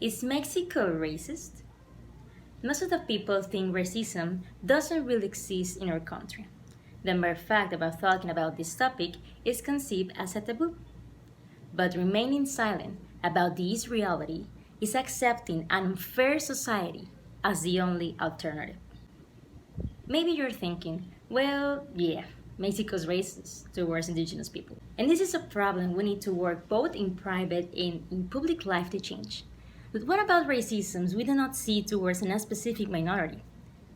Is Mexico racist? Most of the people think racism doesn't really exist in our country. The mere fact about talking about this topic is conceived as a taboo. But remaining silent about this reality is accepting an unfair society as the only alternative. Maybe you're thinking, well, yeah, Mexico's racist towards indigenous people. And this is a problem we need to work both in private and in public life to change. But what about racism we do not see towards a specific minority?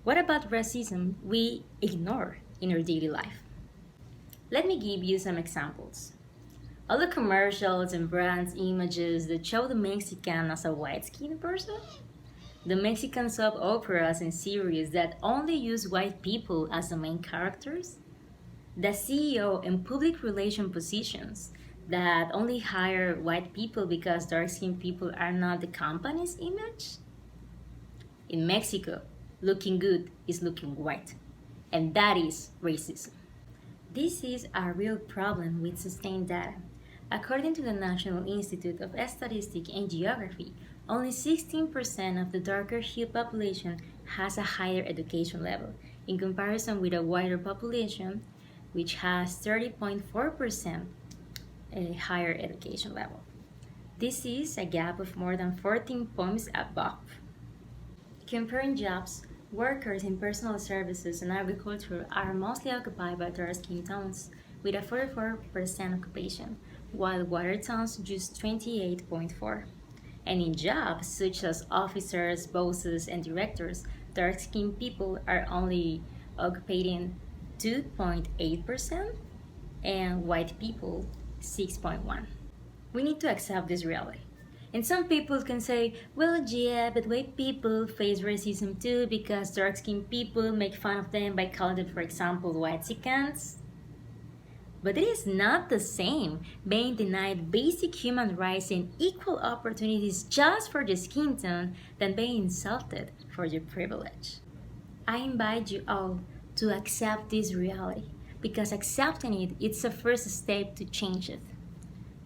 What about racism we ignore in our daily life? Let me give you some examples. All the commercials and brands images that show the Mexican as a white-skinned person? The Mexican soap operas and series that only use white people as the main characters? The CEO and public relation positions that only hire white people because dark-skinned people are not the company's image? In Mexico, looking good is looking white, and that is racism. This is a real problem with sustained data. According to the National Institute of Statistics and Geography, only 16% of the darker-hued population has a higher education level, in comparison with a whiter population, which has 30.4% a higher education level. This is a gap of more than 14 points above. Comparing jobs, workers in personal services and agriculture are mostly occupied by dark skin tones, with a 44% occupation, while water tones just 28.4%. And in jobs such as officers, bosses, and directors, dark skinned people are only occupying 2.8%, and white people 6.1%. We need to accept this reality. And some people can say, well, yeah, but white people face racism too because dark-skinned people make fun of them by calling them, for example, whitexicans. But it is not the same being denied basic human rights and equal opportunities just for your skin tone than being insulted for your privilege. I invite you all to accept this reality, because accepting it is the first step to change it.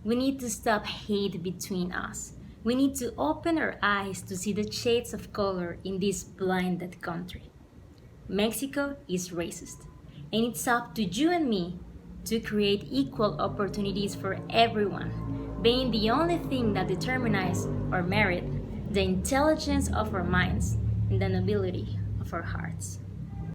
We need to stop hate between us. We need to open our eyes to see the shades of color in this blinded country. Mexico is racist, and it's up to you and me to create equal opportunities for everyone, being the only thing that determines our merit, the intelligence of our minds, and the nobility of our hearts.